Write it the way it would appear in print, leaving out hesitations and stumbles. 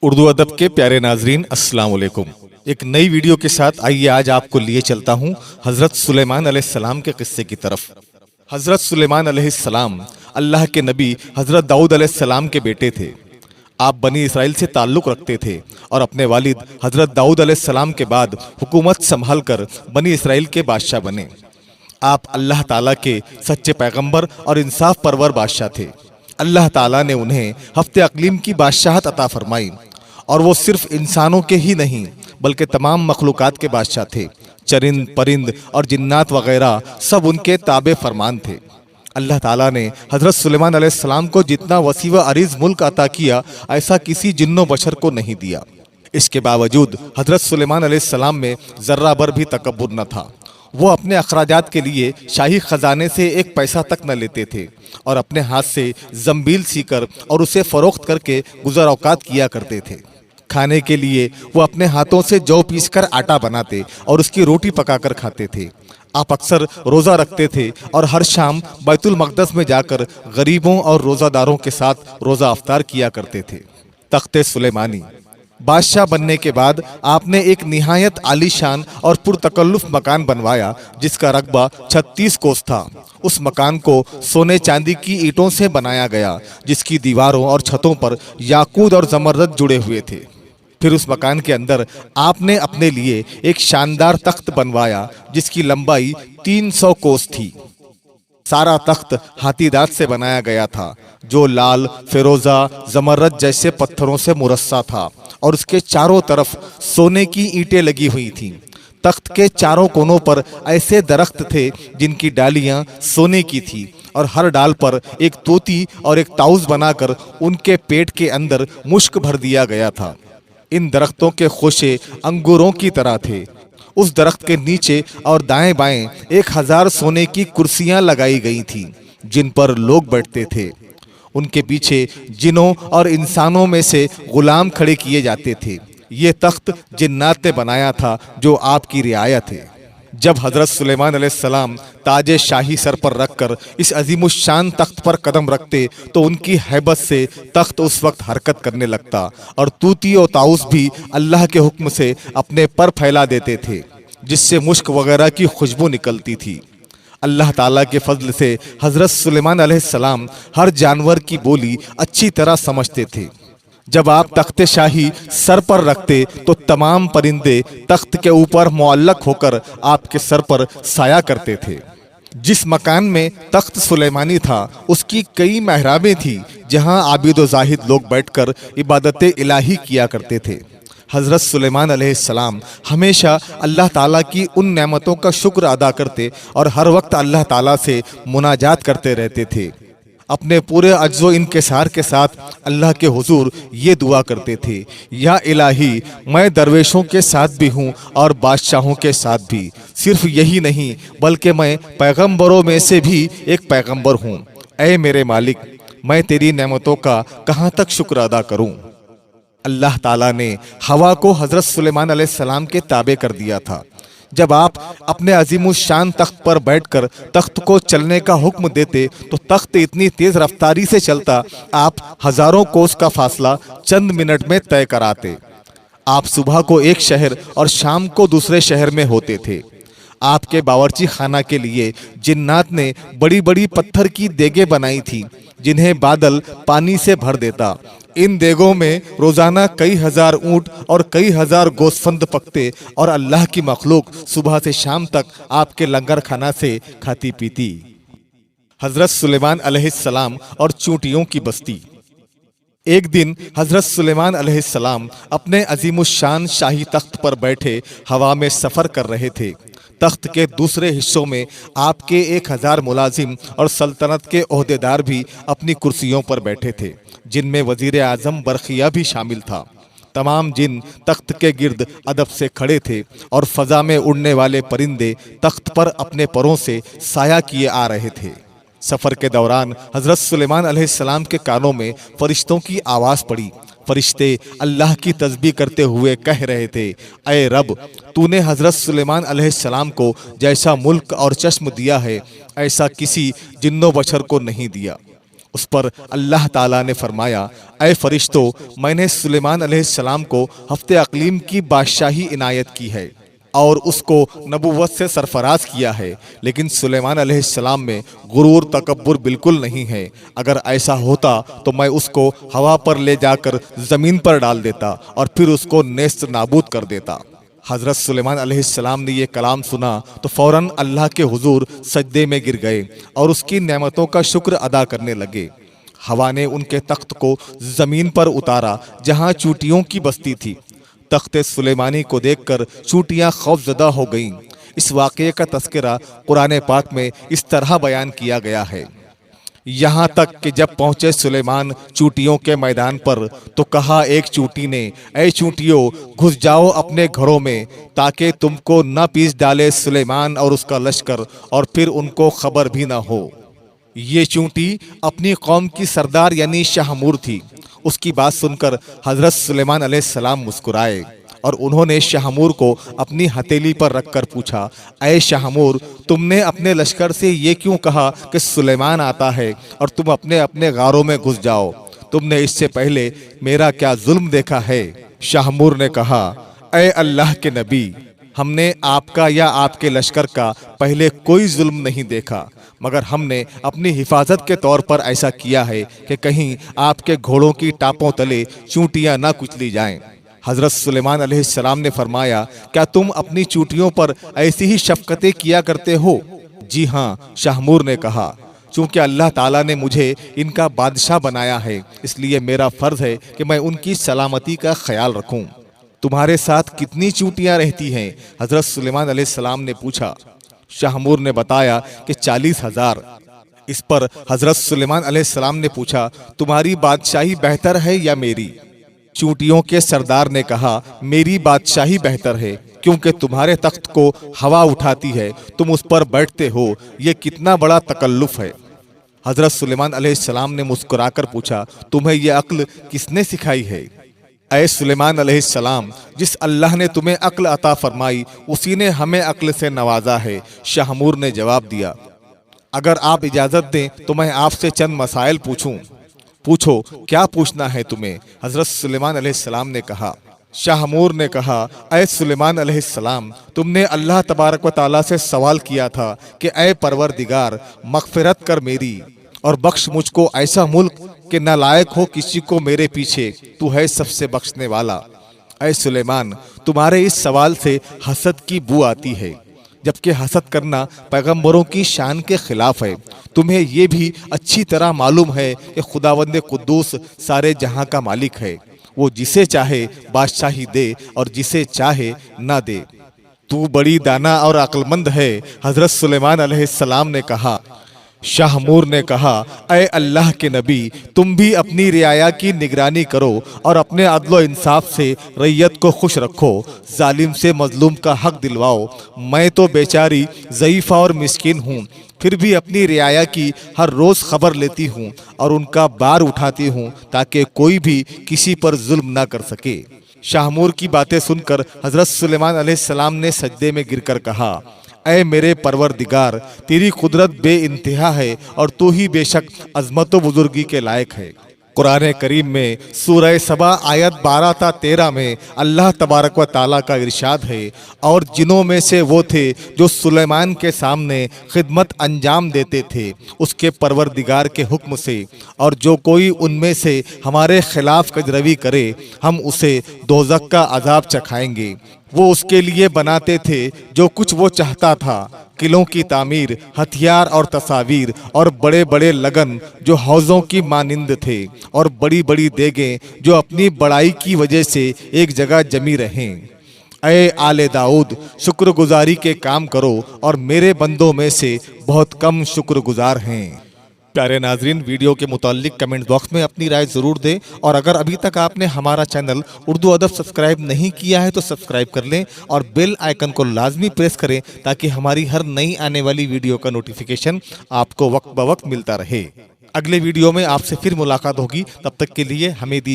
اردو ادب کے پیارے ناظرین، السلام علیکم۔ ایک نئی ویڈیو کے ساتھ آئیے آج آپ کو لیے چلتا ہوں حضرت سلیمان علیہ السلام کے قصے کی طرف۔ حضرت سلیمان علیہ السلام اللہ کے نبی حضرت داؤد علیہ السلام کے بیٹے تھے۔ آپ بنی اسرائیل سے تعلق رکھتے تھے اور اپنے والد حضرت داؤد علیہ السلام کے بعد حکومت سنبھال کر بنی اسرائیل کے بادشاہ بنے۔ آپ اللہ تعالیٰ کے سچے پیغمبر اور انصاف پرور بادشاہ تھے۔ اللہ تعالیٰ نے انہیں ہفتے اقلیم کی بادشاہت عطا فرمائی، اور وہ صرف انسانوں کے ہی نہیں بلکہ تمام مخلوقات کے بادشاہ تھے۔ چرند پرند اور جنات وغیرہ سب ان کے تابع فرمان تھے۔ اللہ تعالیٰ نے حضرت سلیمان علیہ السلام کو جتنا وسیع و عریض ملک عطا کیا، ایسا کسی جن و بشر کو نہیں دیا۔ اس کے باوجود حضرت سلیمان علیہ السلام میں ذرہ بھر بھی تکبر نہ تھا۔ وہ اپنے اخراجات کے لیے شاہی خزانے سے ایک پیسہ تک نہ لیتے تھے، اور اپنے ہاتھ سے زنبیل سی کر اور اسے فروخت کر کے گزر اوقات کیا کرتے تھے۔ کھانے کے لیے وہ اپنے ہاتھوں سے جو پیس کر آٹا بناتے اور اس کی روٹی پکا کر کھاتے تھے۔ آپ اکثر روزہ رکھتے تھے اور ہر شام بیت المقدس میں جا کر غریبوں اور روزہ داروں کے ساتھ روزہ افطار کیا کرتے تھے۔ تخت سلیمانی۔ بادشاہ بننے کے بعد آپ نے ایک نہایت عالی شان اور پرتکلف مکان بنوایا جس کا رقبہ 36 کوس تھا۔ اس مکان کو سونے چاندی کی اینٹوں سے بنایا گیا، جس کی دیواروں اور چھتوں پر یاقوت اور زمرد جڑے ہوئے تھے۔ پھر اس مکان کے اندر آپ نے اپنے لیے ایک شاندار تخت بنوایا جس کی لمبائی 300 کوس تھی۔ سارا تخت ہاتھی دانت سے بنایا گیا تھا جو لال، فیروزہ، زمرد جیسے پتھروں سے مرصع تھا، اور اس کے چاروں طرف سونے کی اینٹیں لگی ہوئی تھیں۔ تخت کے چاروں کونوں پر ایسے درخت تھے جن کی ڈالیاں سونے کی تھی، اور ہر ڈال پر ایک طوطی اور ایک طاؤس بنا کر ان کے پیٹ کے اندر مشک بھر دیا گیا تھا۔ ان درختوں کے خوشے انگوروں کی طرح تھے۔ اس درخت کے نیچے اور دائیں بائیں 1000 سونے کی کرسیاں لگائی گئی تھیں جن پر لوگ بیٹھتے تھے۔ ان کے پیچھے جنوں اور انسانوں میں سے غلام کھڑے کیے جاتے تھے۔ یہ تخت جنات نے بنایا تھا جو آپ کی رعایا تھے۔ جب حضرت سلیمان علیہ السلام تاج شاہی سر پر رکھ کر اس عظیم الشان تخت پر قدم رکھتے تو ان کی ہیبت سے تخت اس وقت حرکت کرنے لگتا، اور طوطی اور طاؤس بھی اللہ کے حکم سے اپنے پر پھیلا دیتے تھے جس سے مشک وغیرہ کی خوشبو نکلتی تھی۔ اللہ تعالیٰ کے فضل سے حضرت سلیمان علیہ السلام ہر جانور کی بولی اچھی طرح سمجھتے تھے۔ جب آپ تخت شاہی سر پر رکھتے تو تمام پرندے تخت کے اوپر معلق ہو کر آپ کے سر پر سایہ کرتے تھے۔ جس مکان میں تخت سلیمانی تھا اس کی کئی محرابیں تھیں جہاں عابد و زاہد لوگ بیٹھ کر عبادت الہی کیا کرتے تھے۔ حضرت سلیمان علیہ السلام ہمیشہ اللہ تعالیٰ کی ان نعمتوں کا شکر ادا کرتے اور ہر وقت اللہ تعالیٰ سے مناجات کرتے رہتے تھے۔ اپنے پورے عجز و انکسار کے ساتھ اللہ کے حضور یہ دعا کرتے تھے، یا الہی، میں درویشوں کے ساتھ بھی ہوں اور بادشاہوں کے ساتھ بھی، صرف یہی نہیں بلکہ میں پیغمبروں میں سے بھی ایک پیغمبر ہوں۔ اے میرے مالک، میں تیری نعمتوں کا کہاں تک شکر ادا کروں۔ اللہ تعالیٰ نے ہوا کو حضرت سلیمان علیہ السلام کے تابع کر دیا تھا۔ جب آپ اپنے عظیم الشان تخت پر بیٹھ کر تخت کو چلنے کا حکم دیتے تو تخت اتنی تیز رفتاری سے چلتا آپ ہزاروں کوس کا فاصلہ چند منٹ میں طے کراتے۔ آپ صبح کو ایک شہر اور شام کو دوسرے شہر میں ہوتے تھے۔ آپ کے باورچی خانہ کے لیے جنات نے بڑی بڑی پتھر کی دیگیں بنائی تھی جنہیں بادل پانی سے بھر دیتا۔ ان دیگوں میں روزانہ کئی ہزار اونٹ اور کئی ہزار گوسفند پکتے، اور اللہ کی مخلوق صبح سے شام تک آپ کے لنگر کھانا سے کھاتی پیتی۔ حضرت سلیمان علیہ السلام اور چونٹیوں کی بستی۔ ایک دن حضرت سلیمان علیہ السلام اپنے عظیم الشان شاہی تخت پر بیٹھے ہوا میں سفر کر رہے تھے۔ تخت کے دوسرے حصوں میں آپ کے 1000 ملازم اور سلطنت کے عہدیدار بھی اپنی کرسیوں پر بیٹھے تھے، جن میں وزیر اعظم برقیہ بھی شامل تھا۔ تمام جن تخت کے گرد ادب سے کھڑے تھے، اور فضا میں اڑنے والے پرندے تخت پر اپنے پروں سے سایہ کیے آ رہے تھے۔ سفر کے دوران حضرت سلیمان علیہ السلام کے کانوں میں فرشتوں کی آواز پڑی۔ فرشتے اللہ کی تسبیح کرتے ہوئے کہہ رہے تھے، اے رب، تو نے حضرت سلیمان علیہ السلام کو جیسا ملک اور چشم دیا ہے ایسا کسی جن و بشر کو نہیں دیا۔ उस पर अल्लाह ताला ने फरमाया, ऐ फरिश्तों, मैंने सुलेमान अलैहिस्सलाम को हफ्ते अक़लीम की बादशाही इनायत की है और उसको नबुव्वत से सरफराज किया है, लेकिन सुलेमान अलैहिस्सलाम में गुरूर तकब्बुर बिल्कुल नहीं है। अगर ऐसा होता तो मैं उसको हवा पर ले जाकर ज़मीन पर डाल देता और फिर उसको नेस्त नाबूद कर देता। हज़रत सुलेमान अलैहिस्सलाम ने ये कलाम सुना तो फ़ौरन अल्लाह के हुजूर सजदे में गिर गए और उसकी नेमतों का शुक्र अदा करने लगे। हवा ने उनके तख्त को ज़मीन पर उतारा जहाँ चूटियों की बस्ती थी। तख्त सुलेमानी को देखकर चूटियाँ खौफज़दा हो गईं। इस वाक़ये का तज़किरा कुरान पाक में इस तरह बयान किया गया है, यहाँ तक कि जब पहुँचे सुलेमान चूटियों के मैदान पर तो कहा एक चूटी ने, ऐ चूटियों, घुस जाओ अपने घरों में ताकि तुमको न पीस डाले सुलेमान और उसका लश्कर और फिर उनको खबर भी ना हो। ये चूंटी अपनी कौम की सरदार यानी शाहमूर थी। उसकी बात सुनकर हज़रत सुलेमान अलैहिस्सलाम मुस्कुराए और उन्होंने शाहमूर को अपनी हथेली पर रखकर पूछा, ऐ शाहमूर, तुमने अपने लश्कर से ये क्यों कहा कि सुलेमान आता है और तुम अपने अपने गारों में घुस जाओ? तुमने इससे पहले मेरा क्या जुल्म देखा है? शाहमूर ने कहा, ऐ अल्लाह के नबी, हमने आपका या आपके लश्कर का पहले कोई जुल्म नहीं देखा, मगर हमने अपनी हिफाजत के तौर पर ऐसा किया है कि कहीं आपके घोड़ों की टापों तले चूंटियां ना कुचली जाएं। हज़रत सुलेमान अलैहिस्सलाम ने फरमाया, क्या तुम अपनी चूंटियों पर ऐसी ही शफ़क़तें किया करते हो? जी हाँ, शाहमूर ने कहा, चूँकि अल्लाह ताला ने मुझे इनका बादशाह बनाया है, इसलिए मेरा फ़र्ज़ है कि मैं उनकी सलामती का ख्याल रखूँ। तुम्हारे साथ कितनी चूंटियाँ रहती हैं? हज़रत सुलेमान अलैहिस्सलाम ने पूछा। शाहमूर ने बताया कि 40,000। इस पर हज़रत सुलेमान अलैहिस्सलाम ने पूछा, तुम्हारी बादशाही बेहतर है या मेरी? चूंटियों के सरदार ने कहा, मेरी बादशाही बेहतर है, क्योंकि तुम्हारे तख्त को हवा उठाती है, तुम उस पर बैठते हो, ये कितना बड़ा तकल्लुफ़ है। हज़रत सुलेमान अलैहिस्सलाम ने मुस्कुराकर पूछा, तुम्हें ये अक्ल किसने सिखाई है? ऐ सुलेमान अलैहिस्सलाम, जिस अल्लाह ने तुम्हें अक्ल अता फरमाई उसी ने हमें अक्ल से नवाजा है। शाहमूर ने जवाब दिया, अगर आप इजाज़त दें तो मैं आपसे चंद मसाइल पूछूं। पूछो, क्या पूछना है तुम्हें? हज़रत सुलेमान अलैहिस्सलाम ने कहा। शाहमूर ने कहा, ऐ सुलेमान अलैहिस्सलाम, तुमने अल्लाह तबारक व तआला से सवाल किया था कि ऐ परवरदिगार, मग़फ़िरत कर मेरी और बख्श मुझको ऐसा मुल्क कि न लायक हो किसी को मेरे पीछे, तू है सबसे बख्शने वाला। ऐ सुलेमान, तुम्हारे इस सवाल से हसद की बू आती है, जबकि हसद करना पैगंबरों की शान के खिलाफ है। तुम्हें ये भी अच्छी तरह मालूम है कि खुदावंद कुद्दूस सारे जहां का मालिक है, वो जिसे चाहे बादशाही दे और जिसे चाहे ना दे। तू बड़ी दाना और अक्लमंद है। हज़रत सुलेमान अलैहिस्सलाम ने कहा। शाहमूर ने कहा, ऐ अल्लाह के नबी, तुम भी अपनी रियाया की निगरानी करो और अपने अदलो इंसाफ से रैयत को खुश रखो, जालिम से मजलूम का हक दिलवाओ। मैं तो बेचारी ज़ईफ़ा और मिस्किन हूँ, फिर भी अपनी रियाया की हर रोज़ खबर लेती हूँ और उनका बार उठाती हूँ ताकि कोई भी किसी पर जुल्म ना कर सके। शाहमूर की बातें सुनकर हज़रत सुलेमान अलैहिस्सलाम ने सजदे में गिरकर कहा, ऐ मेरे परवरदिगार, तेरी कुदरत बे इंतहा है और तू ही बेशक अज़मत व बुजुर्गी के लायक है। कुरान करीम में सूरह सबा आयत 12 ता 13 में अल्लाह तबारक व ताला का इरशाद है, और जिनों में से वो थे जो सुलेमान के सामने खिदमत अंजाम देते थे उसके परवरदिगार के हुक्म से, और जो कोई उनमें से हमारे खिलाफ कजरवी करे हम उसे दोज़ख का अजाब चखाएंगे। वो उसके लिए बनाते थे जो कुछ वो चाहता था, किलों की तामीर, हथियार और तस्वीर और बड़े बड़े लगन जो हौज़ों की मानिंद थे, और बड़ी बड़ी देगें जो अपनी बड़ाई की वजह से एक जगह जमी रहें। ऐ आले दाऊद, शुक्रगुजारी के काम करो और मेरे बंदों में से बहुत कम शुक्रगुजार हैं। प्यारे नाजरीन, वीडियो के मुताल्लिक कमेंट बॉक्स में अपनी राय ज़रूर दें, और अगर अभी तक आपने हमारा चैनल उर्दू अदब सब्सक्राइब नहीं किया है तो सब्सक्राइब कर लें और बेल आइकन को लाजमी प्रेस करें ताकि हमारी हर नई आने वाली वीडियो का नोटिफिकेशन आपको वक्त ब वक्त मिलता रहे। अगले वीडियो में आपसे फिर मुलाकात होगी, तब तक के लिए हमें